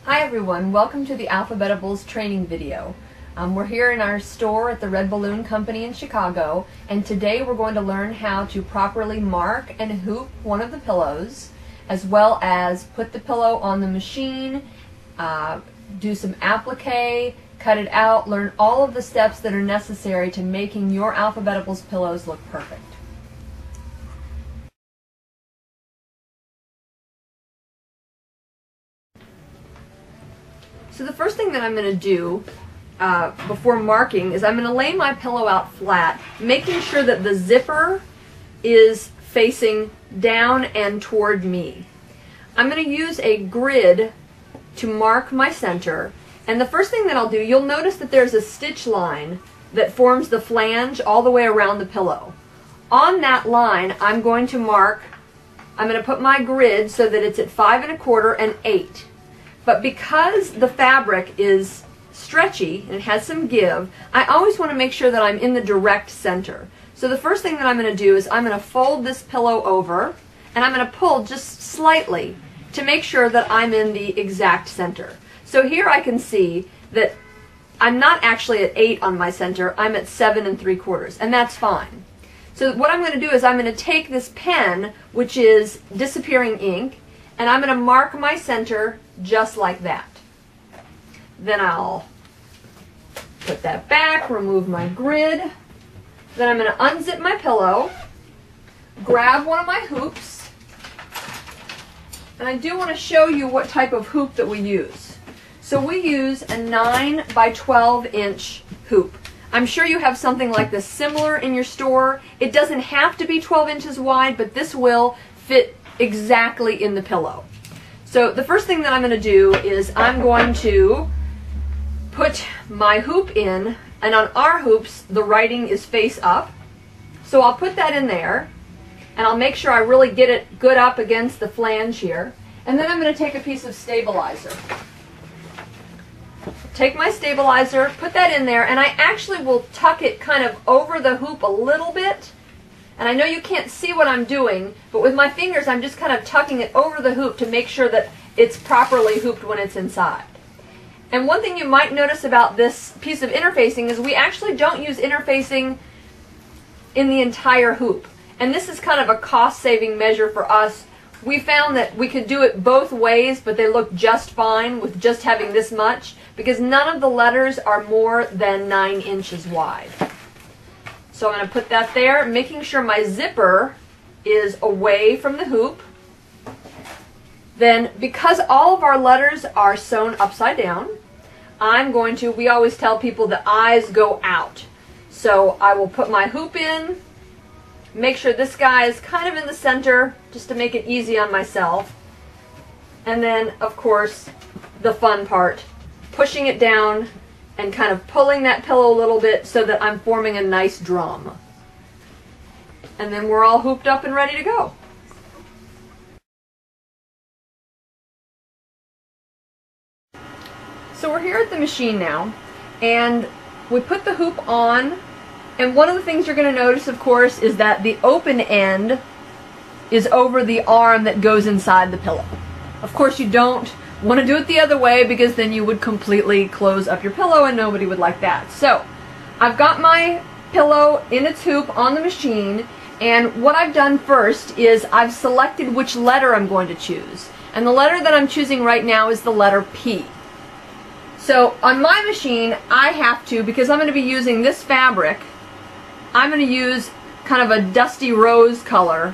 Hi everyone, welcome to the Alphabetables training video. We're here in our store at the Red Balloon Company in Chicago, and today we're going to learn how to properly mark and hoop one of the pillows, as well as put the pillow on the machine, do some applique, cut it out, learn all of the steps that are necessary to making your Alphabetables pillows look perfect. So the first thing that I'm going to do before marking is I'm going to lay my pillow out flat, making sure that the zipper is facing down and toward me. I'm going to use a grid to mark my center, and the first thing that I'll do, you'll notice that there's a stitch line that forms the flange all the way around the pillow. On that line, I'm going to put my grid so that it's at 5 1/4 and 8. But because the fabric is stretchy and it has some give, I always want to make sure that I'm in the direct center. So the first thing that I'm going to do is I'm going to fold this pillow over and I'm going to pull just slightly to make sure that I'm in the exact center. So here I can see that I'm not actually at 8 on my center, I'm at 7 3/4, and that's fine. So what I'm going to do is I'm going to take this pen, which is disappearing ink, and I'm going to mark my center just like that. Then I'll put that back, remove my grid. Then I'm going to unzip my pillow, grab one of my hoops, and I do want to show you what type of hoop that we use. So we use a 9 by 12 inch hoop. I'm sure you have something like this similar in your store. It doesn't have to be 12 inches wide, but this will fit exactly in the pillow. So the first thing that I'm going to do is I'm going to put my hoop in, and on our hoops the writing is face up. So I'll put that in there, and I'll make sure I really get it good up against the flange here. And then I'm going to take a piece of stabilizer. Take my stabilizer, put that in there, and I actually will tuck it kind of over the hoop a little bit. And I know you can't see what I'm doing, but with my fingers I'm just kind of tucking it over the hoop to make sure that it's properly hooped when it's inside. And one thing you might notice about this piece of interfacing is we actually don't use interfacing in the entire hoop. And this is kind of a cost-saving measure for us. We found that we could do it both ways, but they look just fine with just having this much, because none of the letters are more than 9 inches wide. So I'm going to put that there, making sure my zipper is away from the hoop. Then, because all of our letters are sewn upside down, we always tell people the eyes go out. So I will put my hoop in, make sure this guy is kind of in the center, just to make it easy on myself. And then, of course, the fun part, pushing it down and kind of pulling that pillow a little bit so that I'm forming a nice drum. And then we're all hooped up and ready to go. So we're here at the machine now, and we put the hoop on, and one of the things you're going to notice, of course, is that the open end is over the arm that goes inside the pillow. Of course, you don't want to do it the other way, because then you would completely close up your pillow and nobody would like that. So I've got my pillow in its hoop on the machine, and what I've done first is I've selected which letter I'm going to choose. And the letter that I'm choosing right now is the letter P. So on my machine I have to, because I'm going to be using this fabric, I'm going to use kind of a dusty rose color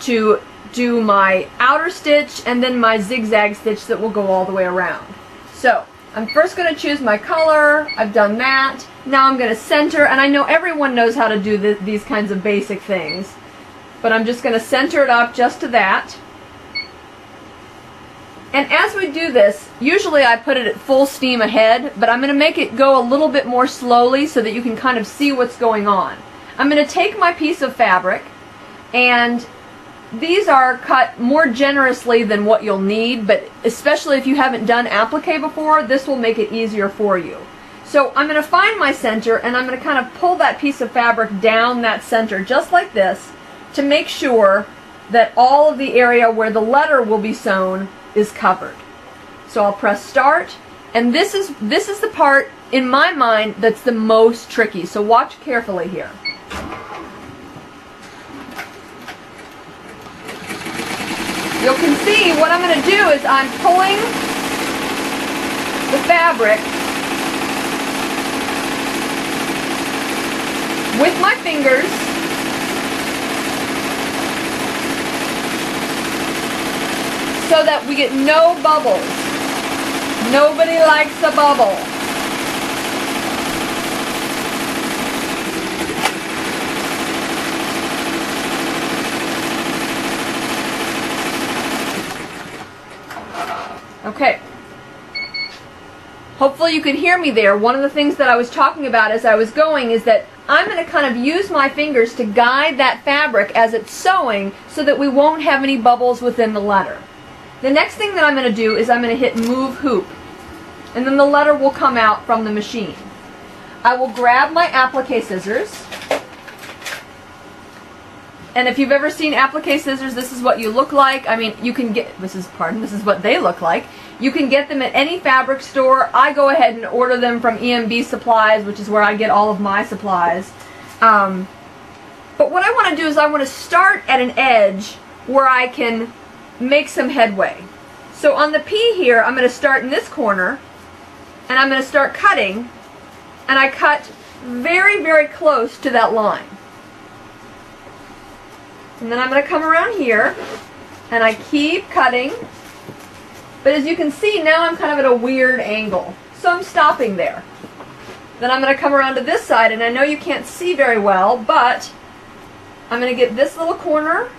to do my outer stitch and then my zigzag stitch that will go all the way around. So I'm first going to choose my color. I've done that. Now I'm going to center, and I know everyone knows how to do these kinds of basic things, but I'm just going to center it up just to that. And as we do this, usually I put it at full steam ahead, but I'm going to make it go a little bit more slowly so that you can kind of see what's going on. I'm going to take my piece of fabric, and these are cut more generously than what you'll need, but especially if you haven't done applique before, this will make it easier for you. So I'm going to find my center, and I'm going to kind of pull that piece of fabric down that center just like this to make sure that all of the area where the letter will be sewn is covered. So I'll press start, and this is the part in my mind that's the most tricky. So watch carefully here. You can see what I'm going to do is I'm pulling the fabric with my fingers so that we get no bubbles. Nobody likes a bubble. Okay. Hopefully you could hear me there. One of the things that I was talking about as I was going is that I'm going to kind of use my fingers to guide that fabric as it's sewing so that we won't have any bubbles within the letter. The next thing that I'm going to do is I'm going to hit move hoop, and then the letter will come out from the machine. I will grab my applique scissors, and if you've ever seen applique scissors, this is what you look like. I mean, you can get, this is what they look like. You can get them at any fabric store. I go ahead and order them from EMB Supplies, which is where I get all of my supplies. But what I want to do is I want to start at an edge where I can make some headway. So on the P here, I'm going to start in this corner, and I'm going to start cutting, and I cut very, very close to that line. And then I'm going to come around here, and I keep cutting. But as you can see, now I'm kind of at a weird angle. So I'm stopping there. Then I'm going to come around to this side, and I know you can't see very well, but I'm going to get this little corner.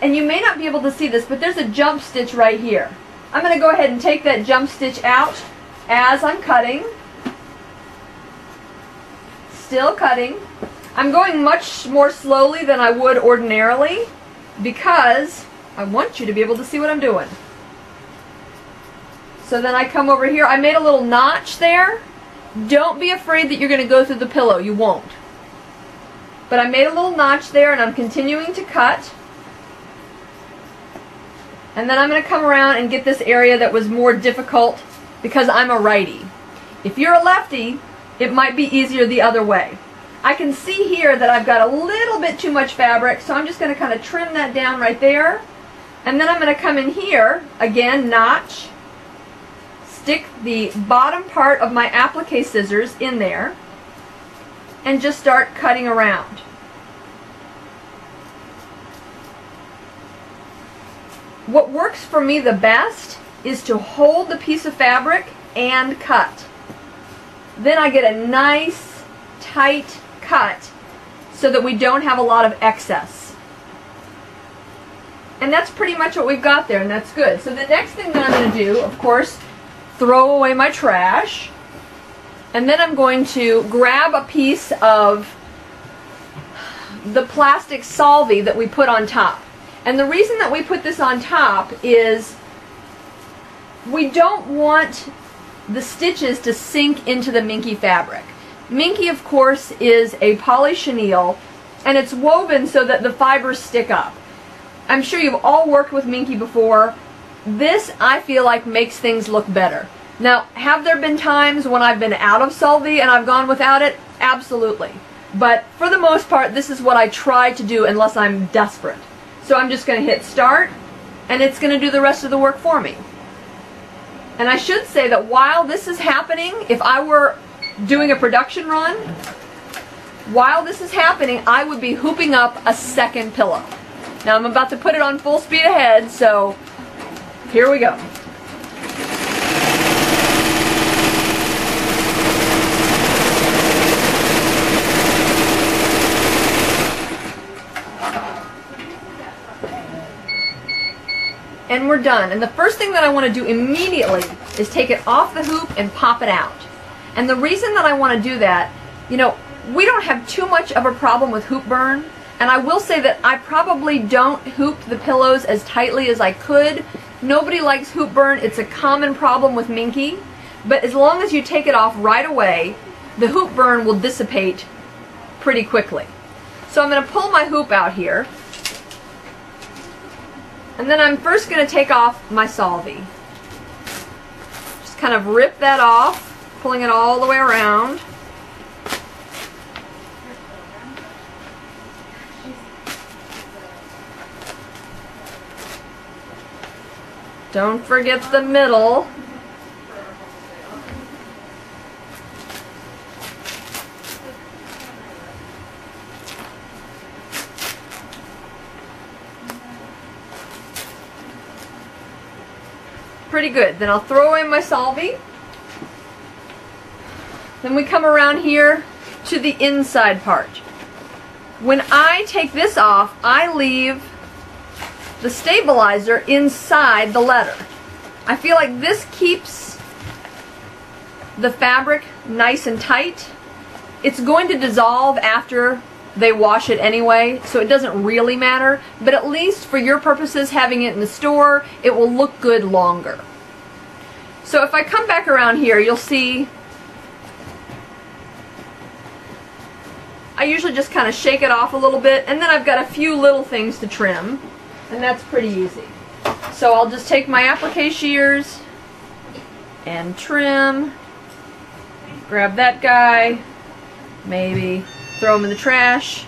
And you may not be able to see this, but there's a jump stitch right here. I'm going to go ahead and take that jump stitch out as I'm cutting. Still cutting. I'm going much more slowly than I would ordinarily because I want you to be able to see what I'm doing. So then I come over here. I made a little notch there. Don't be afraid that you're going to go through the pillow. You won't. But I made a little notch there, and I'm continuing to cut. And then I'm going to come around and get this area that was more difficult because I'm a righty. If you're a lefty, it might be easier the other way. I can see here that I've got a little bit too much fabric, so I'm just going to kind of trim that down right there. And then I'm going to come in here, again, notch, stick the bottom part of my applique scissors in there, and just start cutting around. What works for me the best is to hold the piece of fabric and cut. Then I get a nice, tight cut so that we don't have a lot of excess. And that's pretty much what we've got there, and that's good. So the next thing that I'm going to do, of course, throw away my trash. And then I'm going to grab a piece of the plastic solvay that we put on top. And the reason that we put this on top is we don't want the stitches to sink into the Minky fabric. Minky, of course, is a poly chenille, and it's woven so that the fibers stick up. I'm sure you've all worked with Minky before. This, I feel like, makes things look better. Now, have there been times when I've been out of solvay and I've gone without it? Absolutely. But for the most part, this is what I try to do unless I'm desperate. So I'm just going to hit start, and it's going to do the rest of the work for me. And I should say that while this is happening, if I were doing a production run, while this is happening, I would be hooping up a second pillow. Now I'm about to put it on full speed ahead, so here we go. And we're done. And the first thing that I want to do immediately is take it off the hoop and pop it out. And the reason that I want to do that, you know, we don't have too much of a problem with hoop burn. And I will say that I probably don't hoop the pillows as tightly as I could. Nobody likes hoop burn. It's a common problem with Minky. But as long as you take it off right away, the hoop burn will dissipate pretty quickly. So I'm going to pull my hoop out here. And then I'm first going to take off my Solvay. Just kind of rip that off, pulling it all the way around. Don't forget the middle. Pretty good. Then I'll throw away my Solvay. Then we come around here to the inside part. When I take this off, I leave the stabilizer inside the letter. I feel like this keeps the fabric nice and tight. It's going to dissolve after they wash it anyway, so it doesn't really matter, but at least for your purposes, having it in the store, it will look good longer. So if I come back around here, you'll see I usually just kind of shake it off a little bit, and then I've got a few little things to trim, and that's pretty easy. So I'll just take my applique shears and trim, grab that guy, maybe throw him in the trash.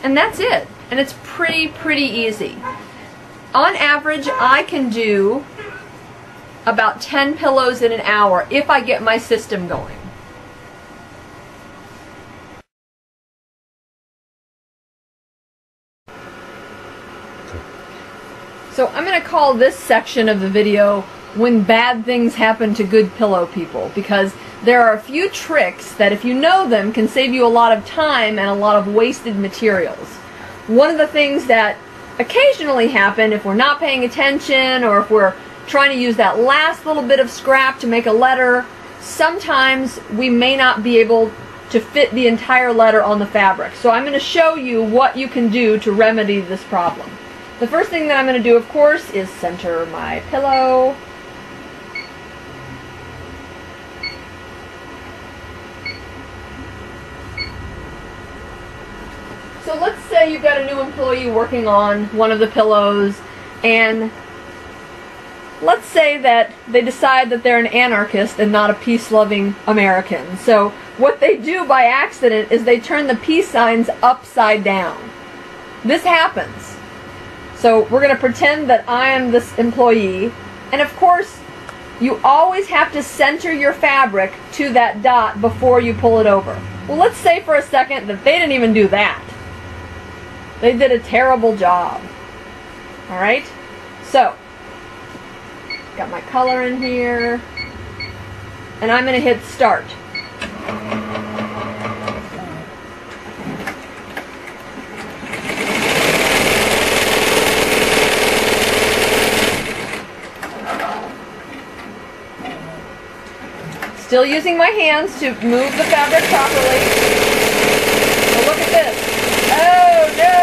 And that's it. And it's pretty easy. On average, I can do about 10 pillows in an hour if I get my system going. So I'm going to call this section of the video "When Bad Things Happen to Good Pillow People," because there are a few tricks that, if you know them, can save you a lot of time and a lot of wasted materials. One of the things that occasionally happen if we're not paying attention, or if we're trying to use that last little bit of scrap to make a letter, sometimes we may not be able to fit the entire letter on the fabric. So I'm going to show you what you can do to remedy this problem. The first thing that I'm going to do, of course, is center my pillow. So let's say you've got a new employee working on one of the pillows, and let's say that they decide that they're an anarchist and not a peace-loving American. So what they do by accident is they turn the peace signs upside down. This happens. So we're going to pretend that I am this employee, and of course you always have to center your fabric to that dot before you pull it over. Well, let's say for a second that they didn't even do that. They did a terrible job. Alright? So, got my color in here, and I'm going to hit start. Still using my hands to move the fabric properly. So look at this. Oh no!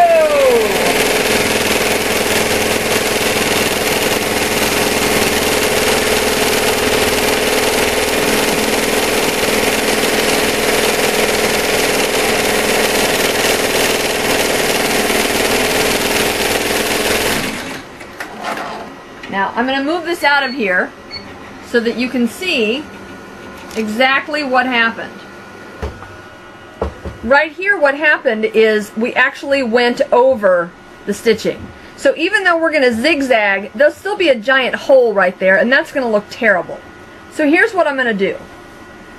Now I'm going to move this out of here so that you can see exactly what happened. Right here, what happened is we actually went over the stitching. So even though we're going to zigzag, there'll still be a giant hole right there, and that's going to look terrible. So here's what I'm going to do.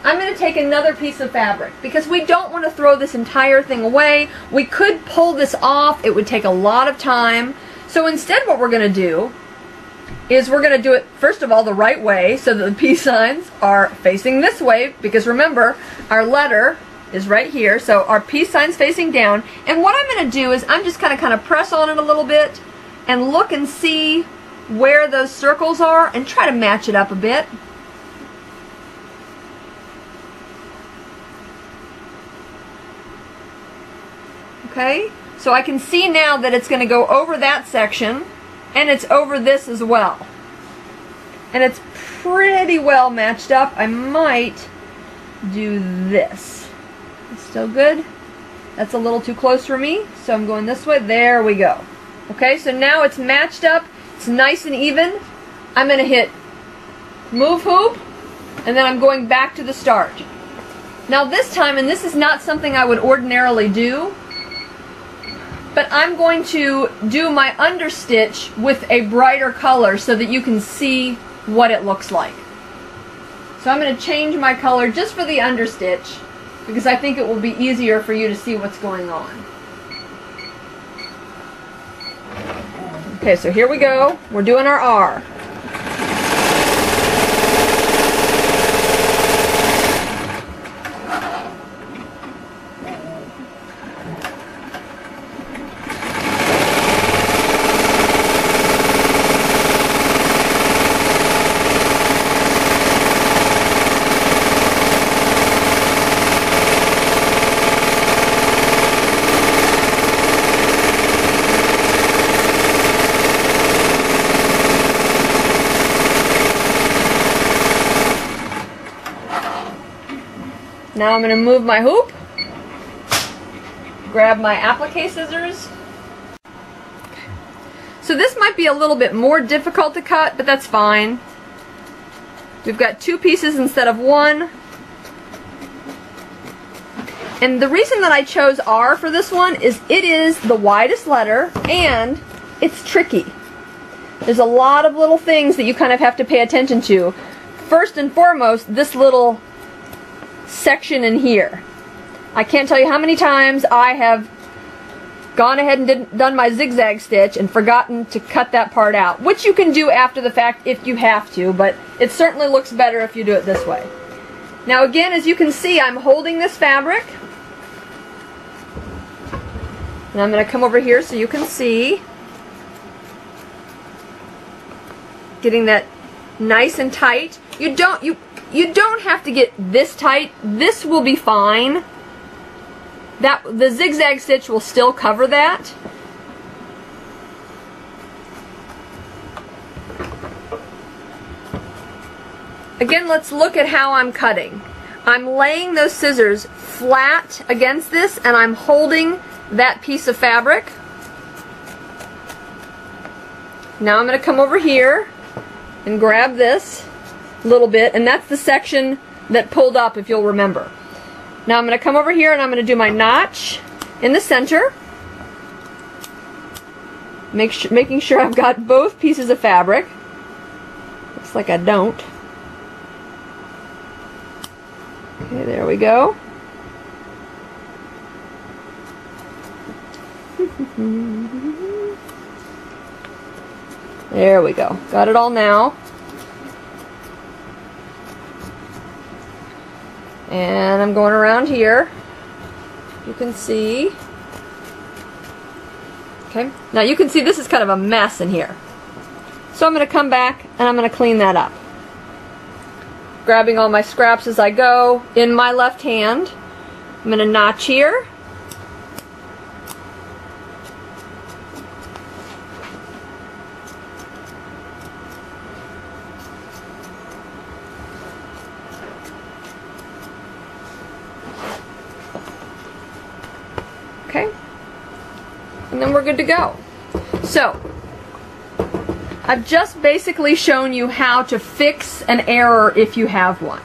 I'm going to take another piece of fabric, because we don't want to throw this entire thing away. We could pull this off. It would take a lot of time. So instead what we're going to do is we're going to do it, first of all, the right way, so that the peace signs are facing this way, because remember, our letter is right here, so our peace sign's facing down. And what I'm going to do is I'm just going to kind of press on it a little bit and look and see where those circles are and try to match it up a bit. Okay, so I can see now that it's going to go over that section, and it's over this as well. And it's pretty well matched up. I might do this. It's still good? That's a little too close for me, so I'm going this way. There we go. Okay, so now it's matched up. It's nice and even. I'm going to hit move hoop, and then I'm going back to the start. Now this time, and this is not something I would ordinarily do, but I'm going to do my understitch with a brighter color so that you can see what it looks like. So I'm going to change my color just for the understitch because I think it will be easier for you to see what's going on. Okay, so here we go. We're doing our R. Now I'm going to move my hoop, grab my applique scissors. So this might be a little bit more difficult to cut, but that's fine. We've got 2 pieces instead of 1. And the reason that I chose R for this one is it is the widest letter and it's tricky. There's a lot of little things that you kind of have to pay attention to. First and foremost, this little section in here. I can't tell you how many times I have gone ahead and done my zigzag stitch and forgotten to cut that part out, which you can do after the fact if you have to, but it certainly looks better if you do it this way. Now again, as you can see, I'm holding this fabric, and I'm going to come over here so you can see, getting that nice and tight. You don't have to get this tight. This will be fine. The zigzag stitch will still cover that. Again, let's look at how I'm cutting. I'm laying those scissors flat against this and I'm holding that piece of fabric. Now I'm going to come over here and grab this little bit, and that's the section that pulled up, if you'll remember. Now I'm going to come over here and I'm going to do my notch in the center, making sure I've got both pieces of fabric. Looks like I don't. Okay, there we go. There we go. Got it all now. And I'm going around here. You can see. Okay. Now you can see this is kind of a mess in here. So I'm going to come back and I'm going to clean that up. Grabbing all my scraps as I go in my left hand. I'm going to notch here. Okay, and then we're good to go. So, I've just basically shown you how to fix an error if you have one.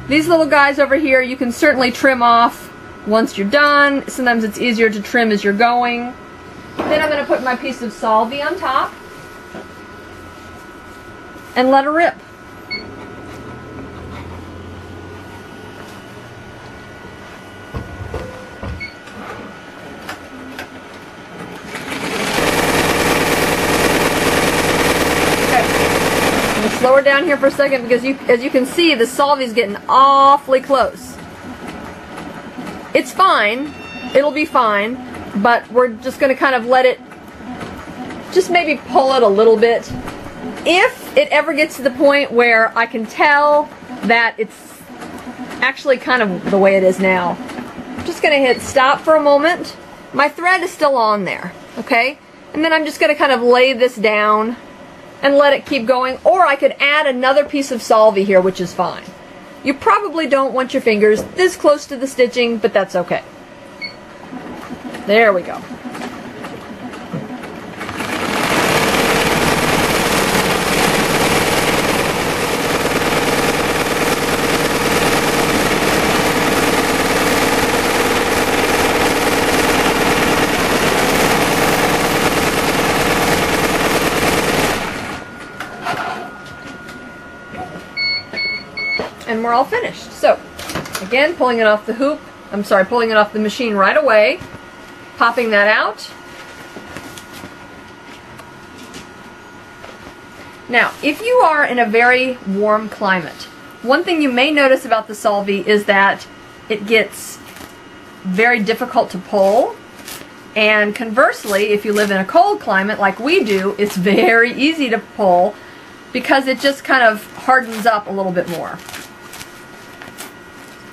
These little guys over here you can certainly trim off once you're done. Sometimes it's easier to trim as you're going. Then I'm going to put my piece of Solvay on top and let her rip. Slow her down here for a second because as you can see, the Solvay's getting awfully close. It's fine. It'll be fine, but we're just going to kind of let it, just maybe pull it a little bit. If it ever gets to the point where I can tell that it's actually kind of the way it is now, I'm just going to hit stop for a moment. My thread is still on there, okay? And then I'm just going to kind of lay this down and let it keep going, or I could add another piece of Solvay here, which is fine. You probably don't want your fingers this close to the stitching, but that's okay. There we go. And we're all finished. So, again, pulling it off the hoop, pulling it off the machine right away, popping that out. Now, if you are in a very warm climate, one thing you may notice about the Solvay is that it gets very difficult to pull. And conversely, if you live in a cold climate like we do, it's very easy to pull because it just kind of hardens up a little bit more.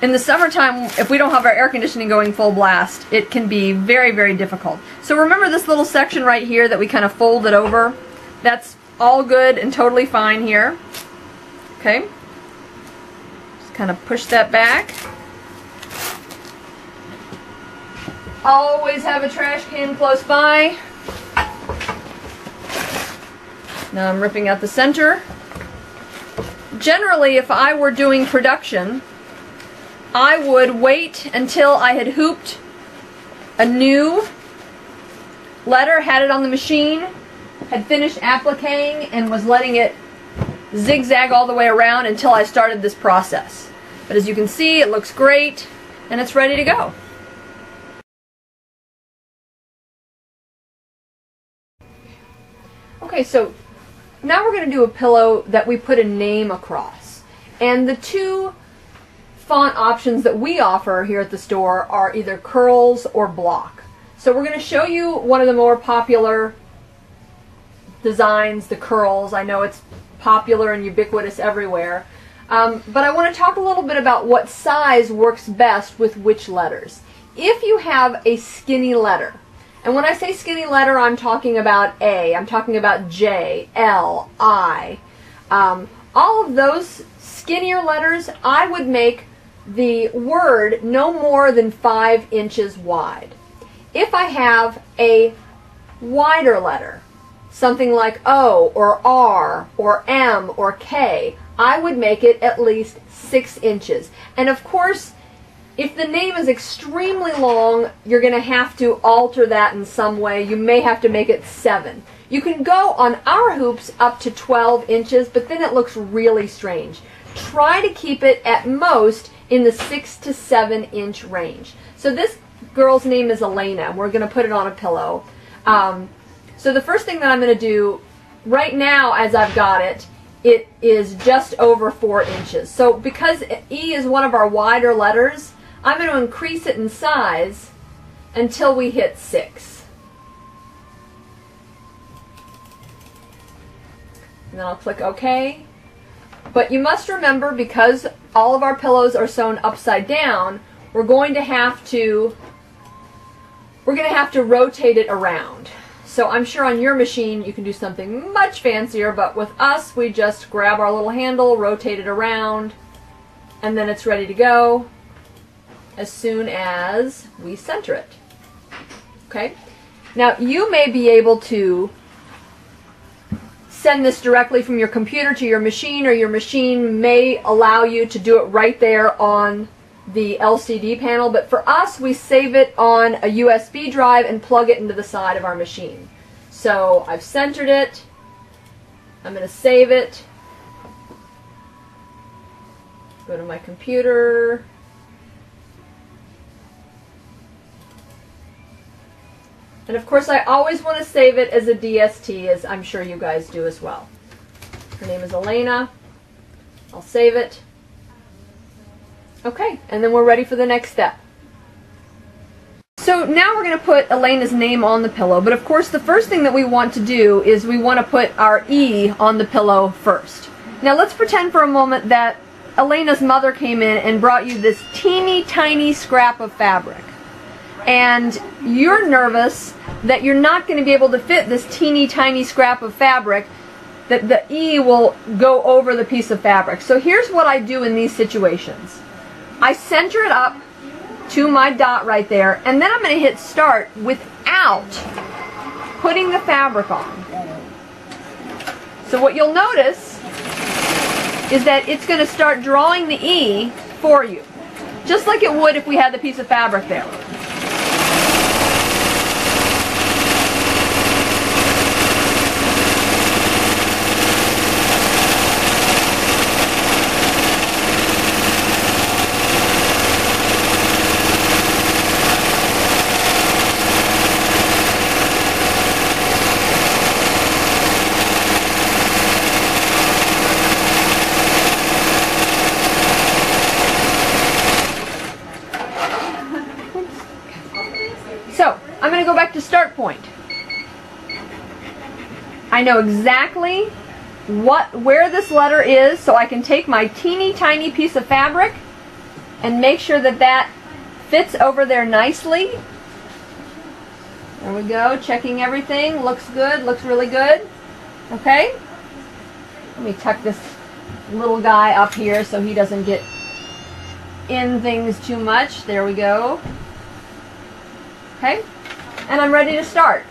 In the summertime, if we don't have our air conditioning going full blast, it can be very, very difficult. So remember this little section right here that we kind of folded over? That's all good and totally fine here. Okay? Just kind of push that back. Always have a trash can close by. Now I'm ripping out the center. Generally, if I were doing production, I would wait until I had hooped a new letter, had it on the machine, had finished appliquing, and was letting it zigzag all the way around until I started this process. But as you can see, it looks great, and it's ready to go. Okay, so now we're going to do a pillow that we put a name across. And the two font options that we offer here at the store are either curls or block. So we're going to show you one of the more popular designs, the curls. I know it's popular and ubiquitous everywhere. But I want to talk a little bit about what size works best with which letters. If you have a skinny letter, and when I say skinny letter, I'm talking about A, I'm talking about J, L, I. All of those skinnier letters, I would make the word no more than 5 inches wide. If I have a wider letter, something like O or R or M or K, I would make it at least 6 inches. And of course, if the name is extremely long, you're going to have to alter that in some way. You may have to make it 7. You can go on our hoops up to 12 inches, but then it looks really strange. Try to keep it at most in the 6 to 7 inch range. So this girl's name is Elena, and we're going to put it on a pillow. So the first thing that I'm going to do right now, as I've got it, it is just over 4 inches. So because E is one of our wider letters, I'm going to increase it in size until we hit 6. And then I'll click OK. But you must remember, because all of our pillows are sewn upside down, we're going to have to rotate it around. So I'm sure on your machine you can do something much fancier, but with us we just grab our little handle, rotate it around, and then it's ready to go as soon as we center it. Okay? Now you may be able to send this directly from your computer to your machine, or your machine may allow you to do it right there on the LCD panel, but for us we save it on a USB drive and plug it into the side of our machine. So I've centered it, I'm going to save it, go to my computer, and of course I always want to save it as a DST, as I'm sure you guys do as well. Her name is Elena. I'll save it. Okay, and then we're ready for the next step. So now we're going to put Elena's name on the pillow, but of course the first thing that we want to do is we want to put our E on the pillow first. Now let's pretend for a moment that Elena's mother came in and brought you this teeny tiny scrap of fabric. And you're nervous that you're not going to be able to fit this teeny tiny scrap of fabric, that the E will go over the piece of fabric. So here's what I do in these situations. I center it up to my dot right there, and then I'm going to hit start without putting the fabric on. So what you'll notice is that it's going to start drawing the E for you, just like it would if we had the piece of fabric there. So, I'm going to go back to start point. I know exactly where this letter is, so I can take my teeny tiny piece of fabric and make sure that that fits over there nicely. There we go, checking everything. Looks good, looks really good. Okay? Let me tuck this little guy up here so he doesn't get in things too much. There we go. Okay, and I'm ready to start.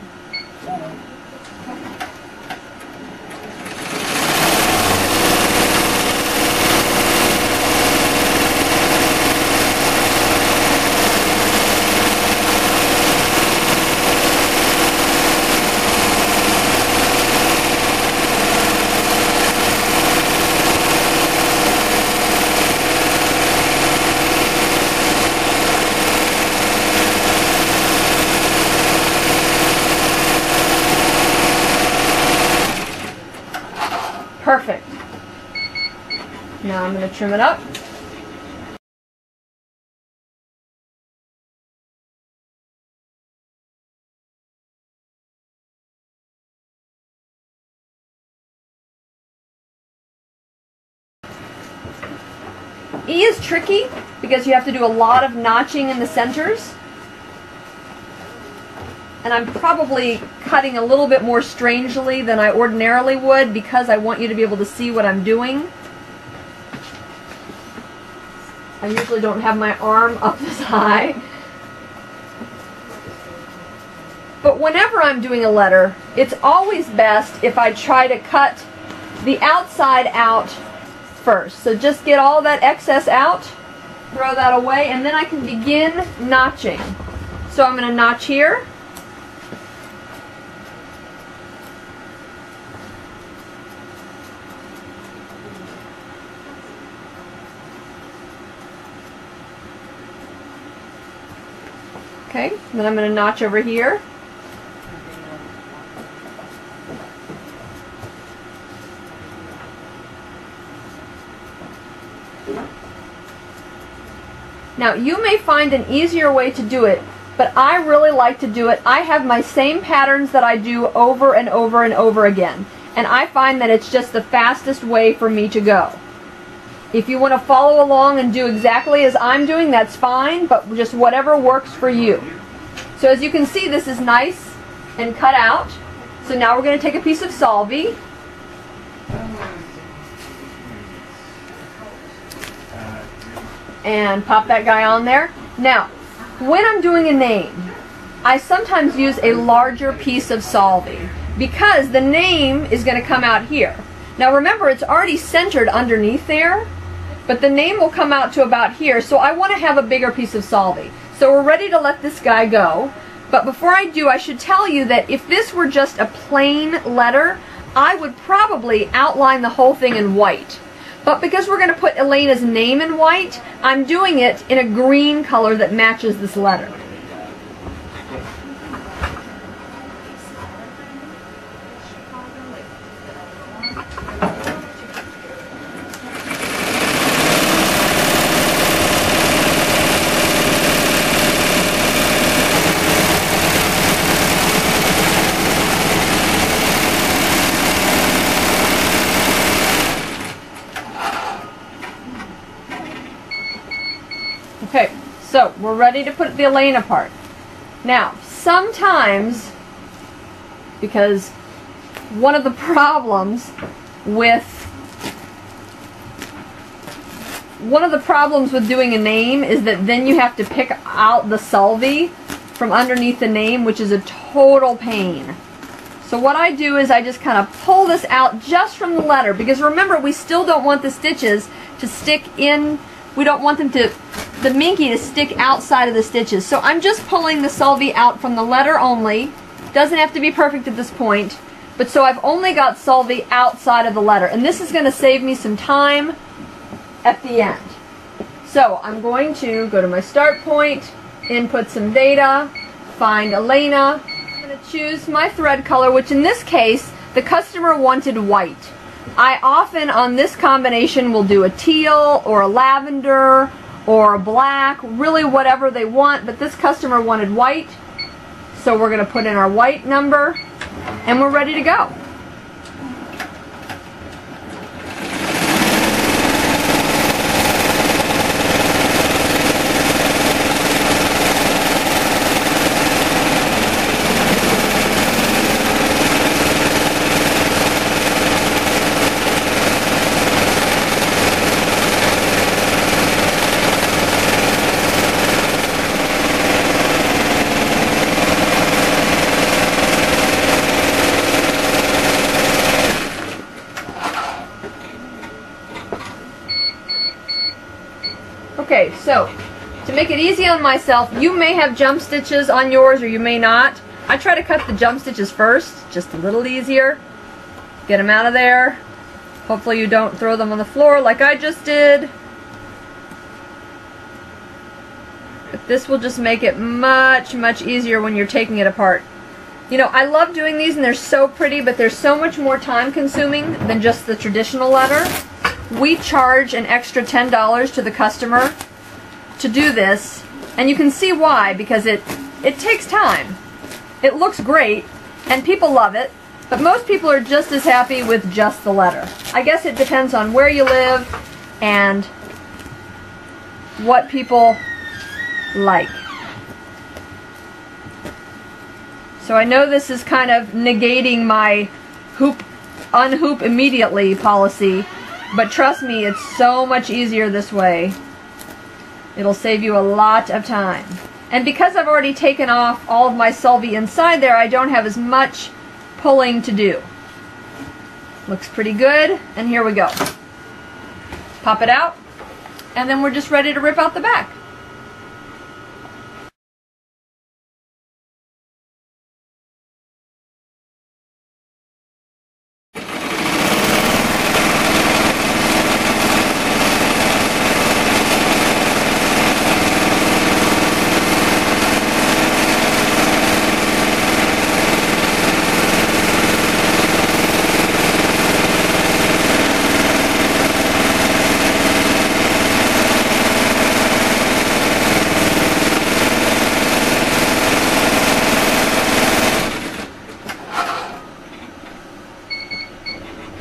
Perfect. Now I'm going to trim it up. E is tricky because you have to do a lot of notching in the centers. And I'm probably cutting a little bit more strangely than I ordinarily would because I want you to be able to see what I'm doing. I usually don't have my arm up this high. But whenever I'm doing a letter, it's always best if I try to cut the outside out first. So just get all that excess out, throw that away, and then I can begin notching. So I'm going to notch here. Okay, then I'm going to notch over here. Now, you may find an easier way to do it, but I really like to do it. I have my same patterns that I do over and over and over again, and I find that it's just the fastest way for me to go. If you want to follow along and do exactly as I'm doing, that's fine, but just whatever works for you. So as you can see, this is nice and cut out. So now we're going to take a piece of Solvay. And pop that guy on there. Now, when I'm doing a name, I sometimes use a larger piece of Solvay because the name is going to come out here. Now remember, it's already centered underneath there, but the name will come out to about here, so I want to have a bigger piece of Solvay. So we're ready to let this guy go. But before I do, I should tell you that if this were just a plain letter, I would probably outline the whole thing in white. But because we're going to put Elena's name in white, I'm doing it in a green color that matches this letter. Okay, so we're ready to put the Elena part. Now, sometimes, because one of the problems with one of the problems with doing a name is that then you have to pick out the solvi from underneath the name, which is a total pain. So what I do is I just kind of pull this out just from the letter, because remember, we still don't want the stitches to stick in. We don't want them to, the minky to stick outside of the stitches. So I'm just pulling the solvi out from the letter only. Doesn't have to be perfect at this point, but so I've only got solvi outside of the letter, and this is going to save me some time at the end. So I'm going to go to my start point, input some data, find Elena. I'm going to choose my thread color, which in this case the customer wanted white. I often on this combination will do a teal or a lavender or a black, really whatever they want, but this customer wanted white. So we're going to put in our white number, and we're ready to go. Okay, so to make it easy on myself, you may have jump stitches on yours or you may not. I try to cut the jump stitches first, just a little easier. Get them out of there. Hopefully you don't throw them on the floor like I just did. But this will just make it much, much easier when you're taking it apart. You know, I love doing these and they're so pretty, but they're so much more time consuming than just the traditional letter. We charge an extra $10 to the customer to do this, and you can see why, because it takes time. It looks great, and people love it, but most people are just as happy with just the letter. I guess it depends on where you live and what people like. So I know this is kind of negating my unhoop immediately policy, but trust me, it's so much easier this way. It'll save you a lot of time. And because I've already taken off all of my solvi inside there, I don't have as much pulling to do. Looks pretty good, and here we go. Pop it out, and then we're just ready to rip out the back.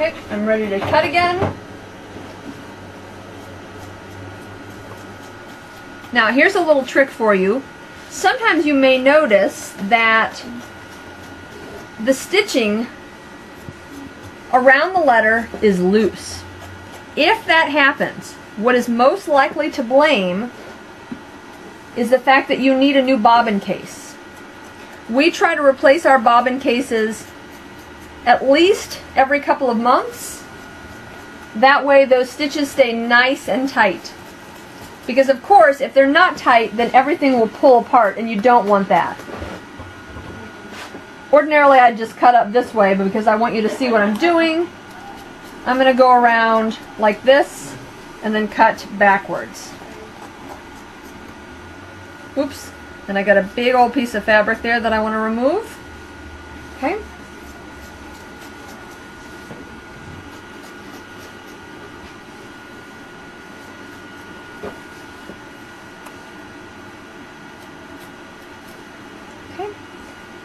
Okay, I'm ready to cut again. Now here's a little trick for you. Sometimes you may notice that the stitching around the letter is loose. If that happens, what is most likely to blame is the fact that you need a new bobbin case. We try to replace our bobbin cases at least every couple of months. That way those stitches stay nice and tight. Because of course, if they're not tight, then everything will pull apart, and you don't want that. Ordinarily I'd just cut up this way, but because I want you to see what I'm doing, I'm going to go around like this and then cut backwards. Oops, and I got a big old piece of fabric there that I want to remove. Okay.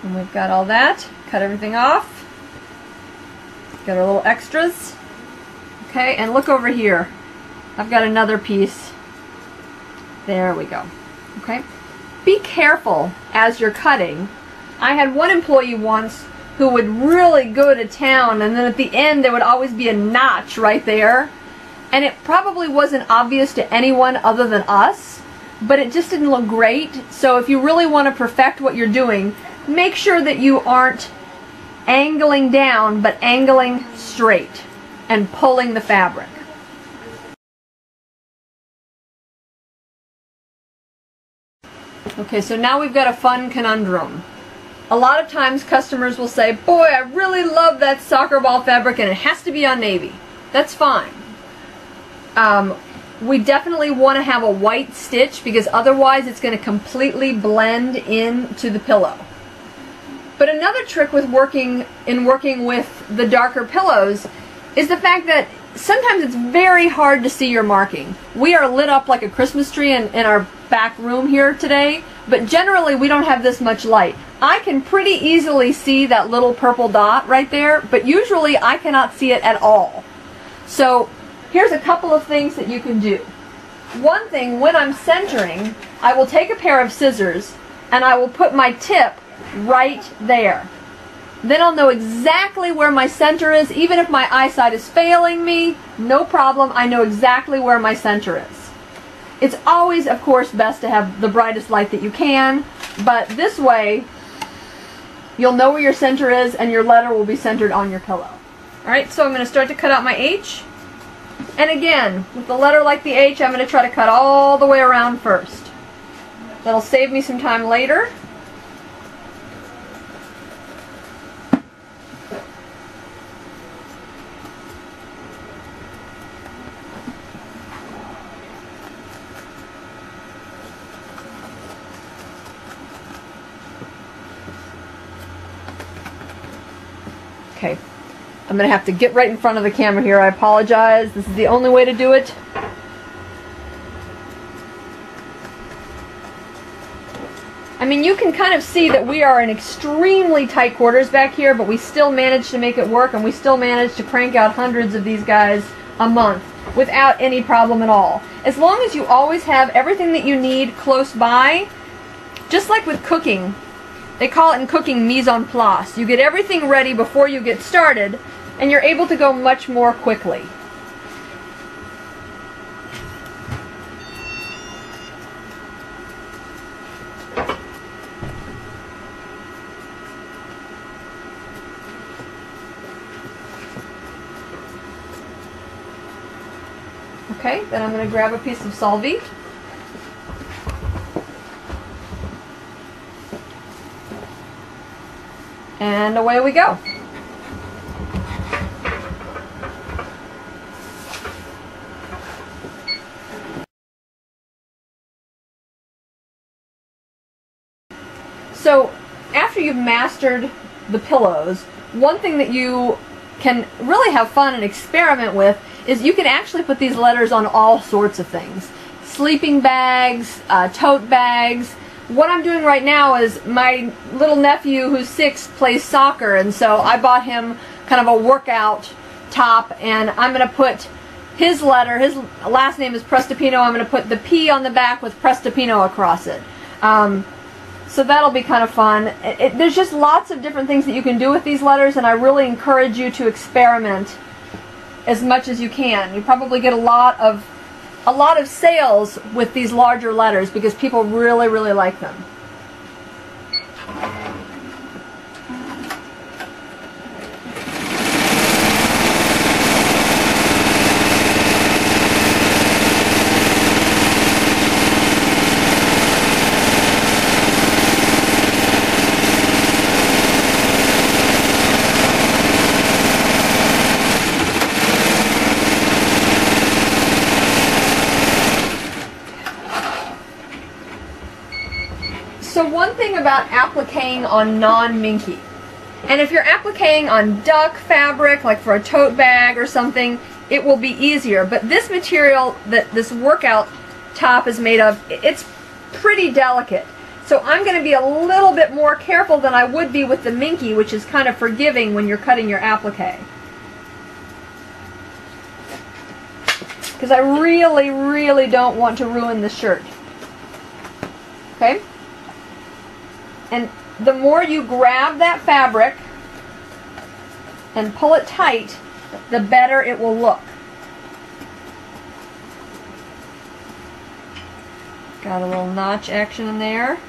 And we've got all that. Cut everything off. Got our little extras. Okay, and look over here. I've got another piece. There we go. Okay. Be careful as you're cutting. I had one employee once who would really go to town, and then at the end there would always be a notch right there. and it probably wasn't obvious to anyone other than us, but it just didn't look great. So if you really want to perfect what you're doing, make sure that you aren't angling down, but angling straight and pulling the fabric. Okay, so now we've got a fun conundrum. A lot of times customers will say, boy, I really love that soccer ball fabric and it has to be on navy. That's fine. We definitely want to have a white stitch because otherwise it's going to completely blend into the pillow. But another trick with working with the darker pillows is the fact that sometimes it's very hard to see your marking. We are lit up like a Christmas tree in our back room here today, but generally we don't have this much light. I can pretty easily see that little purple dot right there, but usually I cannot see it at all. So here's a couple of things that you can do. One thing, when I'm centering, I will take a pair of scissors and I will put my tip right there. Then I'll know exactly where my center is. Even if my eyesight is failing me, no problem, I know exactly where my center is. It's always, of course, best to have the brightest light that you can, but this way you'll know where your center is and your letter will be centered on your pillow. Alright, so I'm going to start to cut out my H. And again, with a letter like the H, I'm going to try to cut all the way around first. That'll save me some time later. Okay, I'm going to have to get right in front of the camera here. I apologize. This is the only way to do it. I mean, you can kind of see that we are in extremely tight quarters back here, but we still managed to make it work, and we still managed to crank out hundreds of these guys a month without any problem at all. As long as you always have everything that you need close by, just like with cooking. They call it in cooking mise en place. You get everything ready before you get started, and you're able to go much more quickly. Okay, then I'm going to grab a piece of Solvite. And away we go. So after you've mastered the pillows, one thing that you can really have fun and experiment with is you can actually put these letters on all sorts of things. Sleeping bags, tote bags. What I'm doing right now is my little nephew who's 6 plays soccer, and so I bought him kind of a workout top, and I'm going to put his letter, his last name is Prestipino, I'm going to put the P on the back with Prestipino across it. So that'll be kind of fun. There's just lots of different things that you can do with these letters, and I really encourage you to experiment as much as you can. You probably get a lot of sales with these larger letters because people really, really like them. So one thing about appliquing on non-minky, and if you're appliquing on duck fabric, like for a tote bag or something, it will be easier. But this material that this workout top is made of, it's pretty delicate. So I'm going to be a little bit more careful than I would be with the minky, which is kind of forgiving when you're cutting your applique. Because I really, really don't want to ruin the shirt. Okay? And the more you grab that fabric and pull it tight, the better it will look. Got a little notch action in there.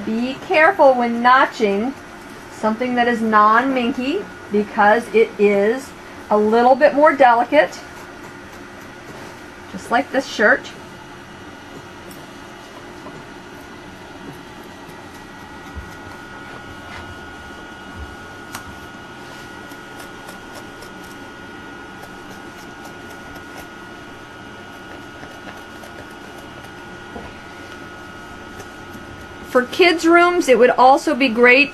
Be careful when notching something that is non-minky because it is a little bit more delicate, just like this shirt. For kids' rooms, it would also be great.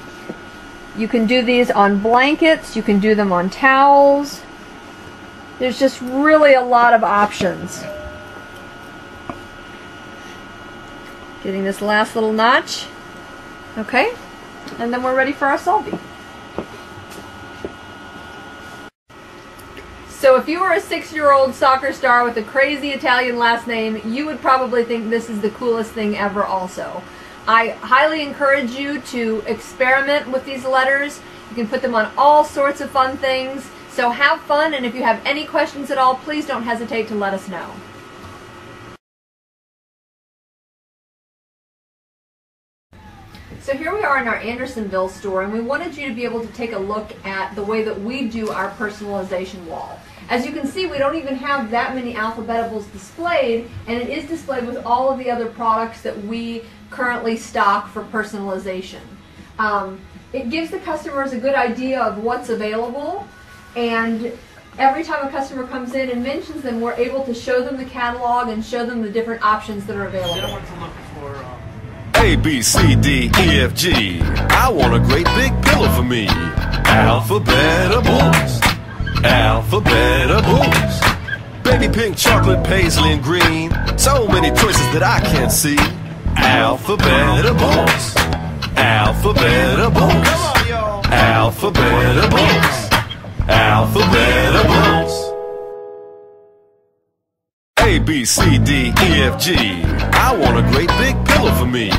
You can do these on blankets, you can do them on towels. There's just really a lot of options. Getting this last little notch. Okay, and then we're ready for our solvi. So if you were a 6-year-old soccer star with a crazy Italian last name, you would probably think this is the coolest thing ever also. I highly encourage you to experiment with these letters. You can put them on all sorts of fun things. So have fun, and if you have any questions at all, please don't hesitate to let us know. So here we are in our Andersonville store, and we wanted you to be able to take a look at the way that we do our personalization wall. As you can see, we don't even have that many Alphabetables displayed, and it is displayed with all of the other products that we currently stock for personalization. It gives the customers a good idea of what's available, and every time a customer comes in and mentions them, we're able to show them the catalog and show them the different options that are available. A, B, C, D, E, F, G. I want a great big pillow for me. Alphabetables. Alphabetables. Baby pink, chocolate, paisley, and green. So many choices that I can't see. Alphabetables. Alphabetables. Alphabetables. Alphabetables. A, B, C, D, E, F, G. I want a great big pillow for me.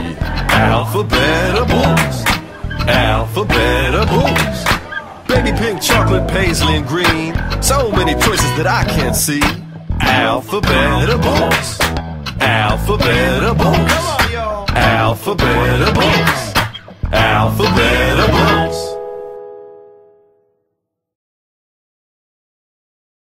Alphabetables. Alphabetables. Baby pink, chocolate, paisley, and green. So many choices that I can't see. Alphabetables. Alphabetables. Alphabetables. Alphabetables.